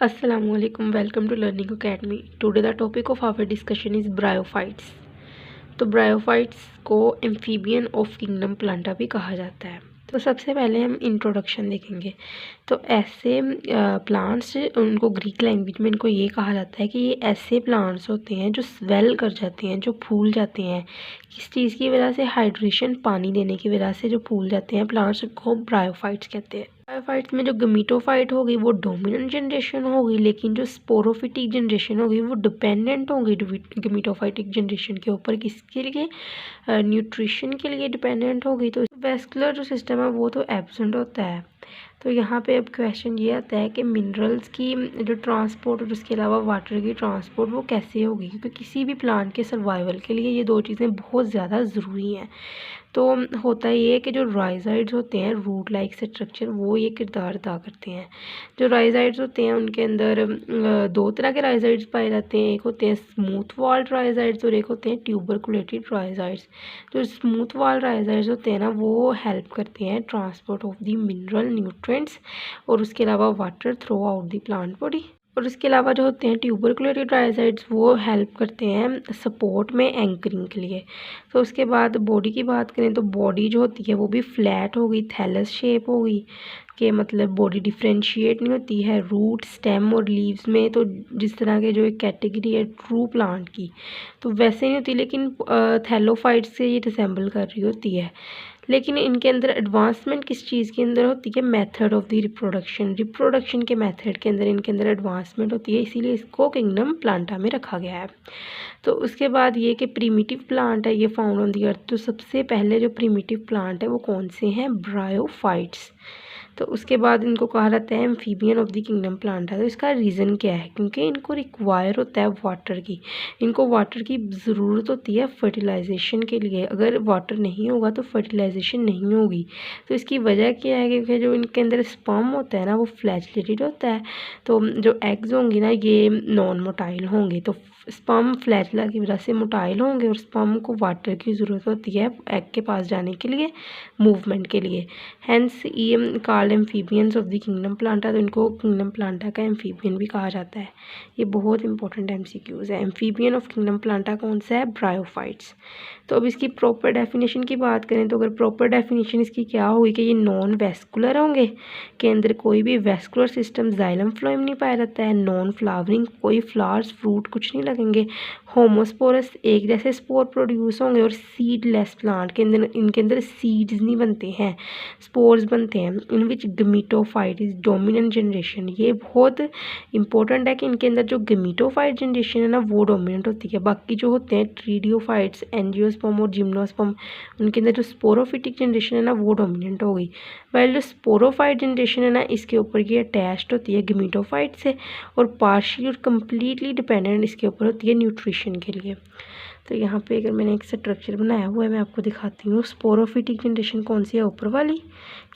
Assalamualaikum, welcome to Learning Academy. Today the topic of our discussion is bryophytes. तो bryophytes को amphibian of kingdom Plantae भी कहा जाता है। तो सबसे पहले हम इंट्रोडक्शन देखेंगे। तो ऐसे प्लांट्स, उनको ग्रीक लैंग्वेज में इनको ये कहा जाता है कि ये ऐसे प्लांट्स होते हैं जो स्वेल कर जाते हैं, जो फूल जाते हैं। किस चीज़ की वजह से? हाइड्रेशन, पानी देने की वजह से जो फूल जाते हैं प्लांट्स को ब्रायोफाइट्स कहते हैं। ब्रायोफाइट्स में जो गमीटोफाइट होगी वो डोमिनेंट जनरेशन होगी, लेकिन जो स्पोरोफिटिक जनरेशन होगी वो डिपेंडेंट होगी गमीटोफाइटिक जनरेशन के ऊपर। किसके लिए? न्यूट्रिशन के लिए डिपेंडेंट होगी। तो वेस्कुलर जो सिस्टम है वो तो एब्सेंट होता है। तो यहाँ पे अब क्वेश्चन ये आता है कि मिनरल्स की जो ट्रांसपोर्ट और उसके अलावा वाटर की ट्रांसपोर्ट वो कैसे होगी, क्योंकि किसी भी प्लांट के सर्वाइवल के लिए ये दो चीज़ें बहुत ज़्यादा ज़रूरी हैं। तो होता ये है कि जो राइजाइड्स होते हैं, रूट लाइक स्ट्रक्चर, वो ये किरदार अदा करते हैं। जो राइजाइड्स होते हैं उनके अंदर दो तरह के राइजाइड्स पाए जाते हैं। एक होते हैं स्मूथ वॉल्ड राइजाइड्स और एक होते हैं ट्यूबरकुलेटेड राइजाइड्स। जो स्मूथ वॉल्ड राइजाइड्स होते हैं ना, वो हेल्प करते हैं transport of the mineral nutrients और उसके अलावा water through out the plant body. और इसके अलावा जो होते हैं ट्यूबरकुलेटेड राइजाइड्स, वो हेल्प करते हैं सपोर्ट में, एंकरिंग के लिए। तो उसके बाद बॉडी की बात करें तो बॉडी जो होती है वो भी फ्लैट होगी, थैलस शेप होगी, कि मतलब बॉडी डिफ्रेंशिएट नहीं होती है रूट, स्टेम और लीव्स में। तो जिस तरह के जो एक कैटेगरी है ट्रू प्लांट की, तो वैसे नहीं होती, लेकिन थैलोफाइट्स से ये रिसेंबल कर रही होती है। लेकिन इनके अंदर एडवांसमेंट किस चीज़ के अंदर होती है? मेथड ऑफ द रिप्रोडक्शन के मेथड के अंदर इनके अंदर एडवांसमेंट होती है, इसीलिए इसको किंगडम प्लांटा में रखा गया है। तो उसके बाद ये कि प्रीमिटिव प्लांट है, ये फाउंड ऑन दी अर्थ। तो सबसे पहले जो प्रीमिटिव प्लांट है वो कौन से हैं? ब्रायोफाइट्स। तो उसके बाद इनको कहा जाता है amphibian of the kingdom Plantae. तो इसका रीज़न क्या है? क्योंकि इनको रिक्वायर होता है वाटर की, इनको वाटर की ज़रूरत होती है फर्टिलाइजेशन के लिए। अगर वाटर नहीं होगा तो फर्टिलाइजेशन नहीं होगी। तो इसकी वजह क्या है? क्योंकि जो इनके अंदर स्पर्म होता है ना वो फ्लैचलेटेड होता है। तो जो एग्स होंगी ना ये नॉन मोटाइल होंगे। तो स्पर्म फ्लैचला की वजह से मोटाइल होंगे और स्पर्म को वाटर की ज़रूरत होती है एग के पास जाने के लिए, मूवमेंट के लिए। हैंस ये called amphibians of the kingdom Plantae. तो इनको किंगडम प्लांटा का एम्फीबियन भी कहा जाता है। ये बहुत इंपॉर्टेंट एमसीक्यूज़ है। एम्फीबियन ऑफ किंगडम प्लांटा कौन सा है? ब्रायोफाइट्स। तो अब इसकी प्रॉपर डेफिनेशन की बात करें तो अगर प्रॉपर डेफिनेशन इसकी क्या होगी कि ये नॉन वेस्कुलर होंगे, के अंदर कोई भी वेस्कुलर सिस्टम, जाइलम फ्लोएम नहीं पाया जाता है। नॉन फ्लावरिंग, कोई फ्लावर्स, फ्रूट कुछ नहीं लगेंगे। होमोस्पोरस, एक जैसे स्पोर प्रोड्यूस होंगे। और सीडलेस प्लांट के अंदर, इनके अंदर सीड्स नहीं बनते हैं, स्पोर्स बनते हैं। इन विच गमीटोफाइट इज डोमिनेंट जनरेशन। ये बहुत इंपॉर्टेंट है कि इनके अंदर जो गमीटोफाइट जनरेशन है ना वो डोमिनेंट होती है। बाकी जो होते हैं ट्रीडियोफाइट्स, एंजियोस्पर्म और जिम्नोस्पर्म, उनके अंदर जो स्पोरोफिटिक जनरेशन है ना वो डोमिनेंट होगी। वाइल जो स्पोरोफाइट जनरेशन है ना इसके ऊपर ये अटैच्ड होती है गमीटोफाइट से और पार्शियली और कम्प्लीटली डिपेंडेंट इसके ऊपर होती है न्यूट्रिशन के लिए। तो यहाँ पे अगर मैंने एक स्ट्रक्चर बनाया हुआ है मैं आपको दिखाती हूँ। स्पोरोफिटिक जनरेशन कौन सी है? ऊपर वाली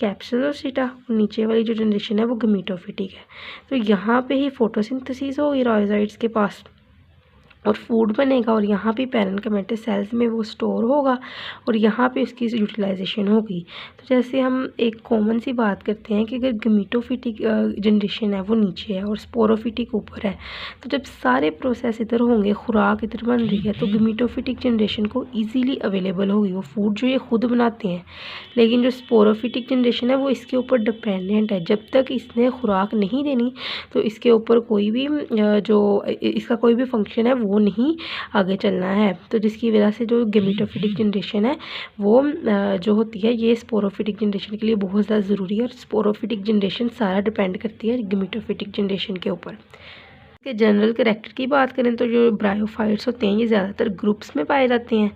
कैप्सुलोसिटा। नीचे वाली जो जनरेशन है वो गमीटोफिटिक है। तो यहाँ पे ही फोटोसिंथेसिस होगी राइजाइड्स के पास और फूड बनेगा, और यहाँ पे पैरेन्काइमल सेल्स में वो स्टोर होगा और यहाँ पे उसकी यूटिलाइजेशन होगी। तो जैसे हम एक कॉमन सी बात करते हैं कि अगर गमीटोफिटिक जनरेशन है वो नीचे है और स्पोरोफिटिक ऊपर है, तो जब सारे प्रोसेस इधर होंगे, खुराक इधर बन रही है, तो गमीटोफिटिक जनरेशन को ईजीली अवेलेबल होगी वो फूड जो ये खुद बनाते हैं। लेकिन जो स्पोरोफिटिक जनरेशन है वो इसके ऊपर डिपेंडेंट है। जब तक इसने खुराक नहीं देनी तो इसके ऊपर कोई भी जो इसका कोई भी फंक्शन है वो नहीं आगे चलना है। तो जिसकी वजह से जो गमीटोफिटिक जनरेशन है वो जो होती है ये स्पोरोफिटिक जनरेशन के लिए बहुत ज़्यादा ज़रूरी है। और स्पोरोफिटिक जनरेशन सारा डिपेंड करती है गमीटोफिटिक जनरेशन के ऊपर। के जनरल कैरेक्टर की बात करें तो जो ब्रायोफाइट्स होते हैं ये ज़्यादातर ग्रुप्स में पाए जाते हैं।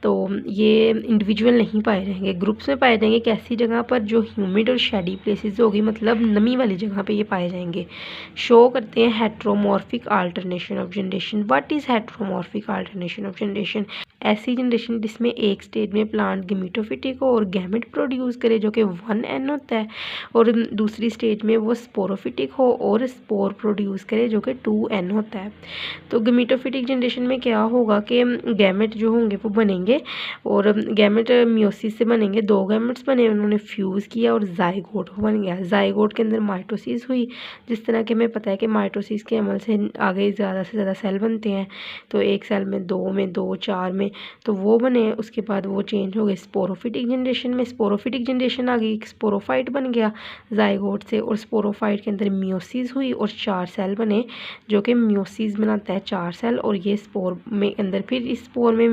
तो ये इंडिविजुअल नहीं पाए जाएंगे, ग्रुप्स में पाए जाएंगे। एक ऐसी जगह पर जो ह्यूमिड और शेडी प्लेसेस होगी, मतलब नमी वाली जगह पे ये पाए जाएंगे। शो करते हैं heteromorphic alternation of generation. What is heteromorphic alternation of generation? ऐसी जनरेशन जिसमें एक स्टेज में प्लांट गेमेटोफिटिक हो और गैमेट प्रोड्यूस करे जो कि 1n होता है, और दूसरी स्टेज में वो स्पोरोफिटिक हो और स्पोर प्रोड्यूस करे जो कि 2n होता है। तो गेमेटोफिटिक जनरेशन में क्या होगा कि गैमेट जो होंगे वो बनेंगे, और गैमेट मियोसिस से बनेंगे, 2 गैमेट्स बने, उन्होंने फ्यूज़ किया और जाइगोट बन गया। जाइगोट के अंदर माइटोसिस हुई। जिस तरह के हमें पता है कि माइटोसिस के अमल से आगे ज़्यादा से ज़्यादा सेल बनते हैं, तो एक सेल में 2 4 में, तो वो बने। उसके बाद वो चेंज हो गए स्पोरोफिटिक जनरेशन में। स्पोरोफिटिक जनरेशन आ गई, स्पोरोफाइट बन गया जाइगोट से, और स्पोरोफाइट के अंदर मियोसिस हुई और 4 सेल बने जो कि मियोसिस बनाता है 4 सेल, और ये स्पोर में अंदर फिर इस स्पोर में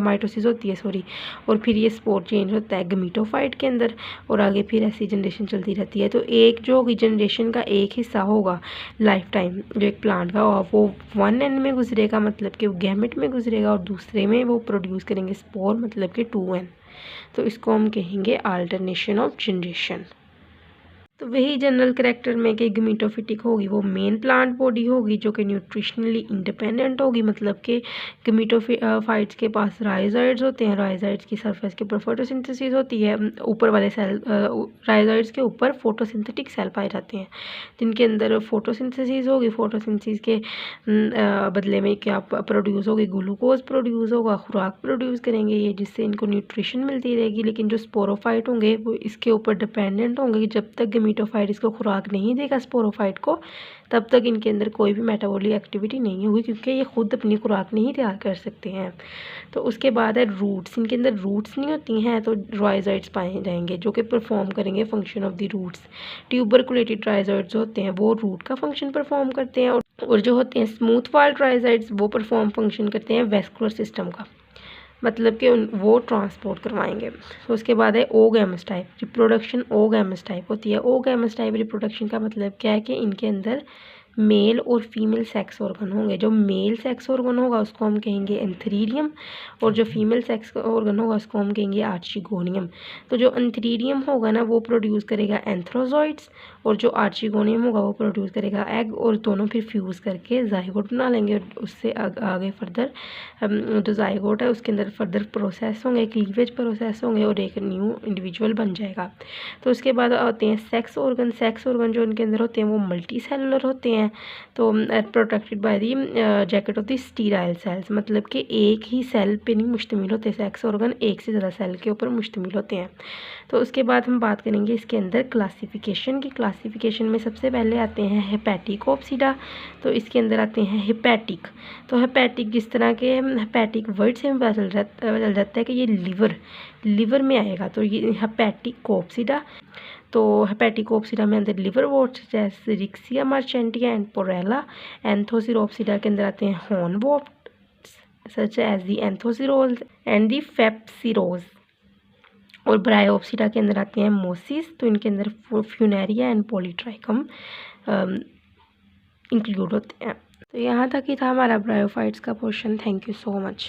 माइटोसिस होती है और फिर ये स्पोर चेंज होता है गमीटोफाइट के अंदर, और आगे फिर ऐसी जनरेशन चलती रहती है। तो एक जो होगी जनरेशन का एक हिस्सा होगा लाइफ टाइम जो एक प्लांट का, वो 1n में गुजरेगा, मतलब कि वो गैमेट में गुजरेगा, और दूसरे में वो प्रोड्यूस करेंगे स्पोर, मतलब कि 2n। तो इसको हम कहेंगे अल्टरनेशन ऑफ जनरेशन। तो वही जनरल करैक्टर में कि गेमेटोफिटिक होगी वो मेन प्लांट बॉडी होगी जो कि न्यूट्रिशनली इंडिपेंडेंट होगी, मतलब कि गेमेटोफाइट्स के पास राइजोइड्स होते हैं, राइजोइड्स की सरफेस के ऊपर फोटोसिंथेसिस होती है, ऊपर वाले सेल राइजोइड्स के ऊपर फोटोसिंथेटिक सेल पाए जाते हैं जिनके अंदर फोटोसिंथेसिस होगी। फोटोसिंथेसिस के बदले में क्या प्रोड्यूस होगी, ग्लूकोज प्रोड्यूस होगा, खुराक प्रोड्यूस करेंगे ये, जिससे इनको न्यूट्रिशन मिलती रहेगी। लेकिन जो स्पोरोफाइट होंगे वो इसके ऊपर डिपेंडेंट होंगे, जब तक गेमेटोफाइट इसको खुराक नहीं देगा स्पोरोफाइट को, तब तक इनके अंदर कोई भी मेटाबॉलिक एक्टिविटी नहीं होगी, क्योंकि ये खुद अपनी खुराक नहीं तैयार कर सकते हैं। तो उसके बाद है रूट्स। इनके अंदर रूट्स नहीं होती हैं, तो राइजोइड्स पाए जाएंगे जो कि परफॉर्म करेंगे function of the roots. Tuberculated rhizoids होते हैं वो रूट का फंक्शन परफॉर्म करते हैं, और जो होते हैं स्मूथ वाल राइजोइड्स वो परफॉर्म फंक्शन करते हैं वेस्कुलर सिस्टम का, मतलब कि वो ट्रांसपोर्ट करवाएंगे। तो उसके बाद है oogamous type reproduction. Oogamous type होती है। ओगैमस टाइप रिप्रोडक्शन का मतलब क्या है कि इनके अंदर मेल और फीमेल सेक्स ऑर्गन होंगे। जो मेल सेक्स ऑर्गन होगा उसको हम कहेंगे एंथरीरियम, और जो फीमेल सेक्स ऑर्गन होगा उसको हम कहेंगे आर्चिगोनियम। तो जो एंथरीरियम होगा ना वो प्रोड्यूस करेगा एंथ्रोजॉइड्स, और जो आर्चिगोनियम होगा वो प्रोड्यूस करेगा एग, और दोनों फिर फ्यूज़ करके जाइगोट बना लेंगे। और उससे आगे फर्दर जो जाइगोट है उसके अंदर फर्दर प्रोसेस होंगे, क्लीवेज प्रोसेस होंगे, और एक न्यू इंडिविजुअल बन जाएगा। तो उसके बाद आते हैं सेक्स ऑर्गन। सेक्स ऑर्गन जो इनके अंदर होते हैं वो मल्टी सेलुलर होते हैं, तो protected by the jacket of the sterile cells, मतलब कि एक ही सेल पे नहीं मुश्तमिल होते सेक्स ऑर्गन, एक से ज़्यादा सेल के ऊपर मुश्तमिल होते हैं। तो उसके बाद हम बात करेंगे इसके अंदर क्लासिफिकेशन की। क्लासिफिकेशन में सबसे पहले आते हैं हेपेटिकोप्सिडा। तो इसके अंदर आते हैं हेपेटिक। तो हेपेटिक जिस तरह के हेपेटिक वर्ड से हमें पता चल जाता है कि ये लिवर में आएगा, तो ये हेपेटिकोप्सिडा। तो हेपेटिकोप्सिडा में अंदर लिवर वॉट्स जैसे Riccia Marchantia and Porella. Anthocerotopsida के अंदर आते हैं hornworts such as the Anthoceros and the Phaeoceros. और ब्रायोप्सिडा के अंदर आते हैं मोसिस। तो इनके अंदर फ्यूनेरिया एंड पॉलीट्राइकम इंक्लूड होते हैं। तो यहाँ तक ही था हमारा ब्रायोफाइट्स का portion. Thank you so much.